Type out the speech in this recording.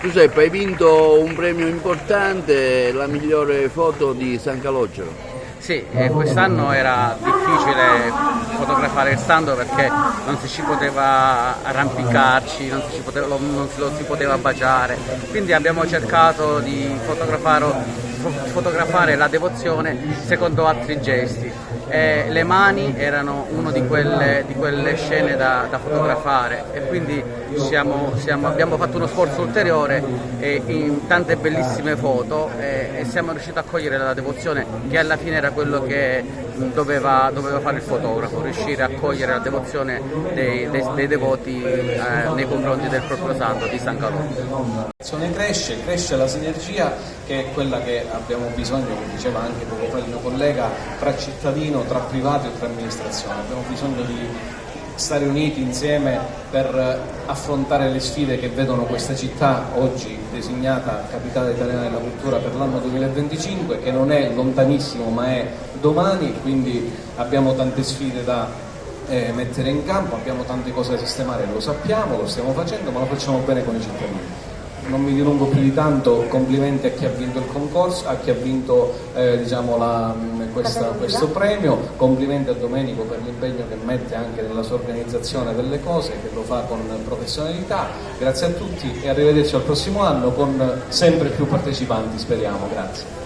Giuseppe, hai vinto un premio importante, la migliore foto di San Calogero. Sì, quest'anno era difficile fotografare il Sando perché non ci poteva arrampicarci, non lo si poteva baciare, quindi abbiamo cercato di fotografare la devozione secondo altri gesti. Le mani erano una di quelle scene da fotografare e quindi abbiamo fatto uno sforzo ulteriore in tante bellissime foto e siamo riusciti a cogliere la devozione, che alla fine era quello che doveva fare il fotografo, riuscire a cogliere la devozione dei devoti nei confronti del proprio santo di San Calogero. Cresce la sinergia, che è quella che abbiamo bisogno, come diceva anche poco fa il mio collega, tra cittadino, tra privato e tra amministrazione. Abbiamo bisogno di stare uniti insieme per affrontare le sfide che vedono questa città, oggi designata Capitale Italiana della Cultura per l'anno 2025, che non è lontanissimo ma è domani, quindi abbiamo tante sfide da mettere in campo, abbiamo tante cose da sistemare, lo sappiamo, lo stiamo facendo, ma lo facciamo bene con i cittadini. Non mi dilungo più di tanto, complimenti a chi ha vinto il concorso, a chi ha vinto questo premio, complimenti a Domenico per l'impegno che mette anche nella sua organizzazione delle cose, che lo fa con professionalità. Grazie a tutti e arrivederci al prossimo anno con sempre più partecipanti, speriamo. Grazie.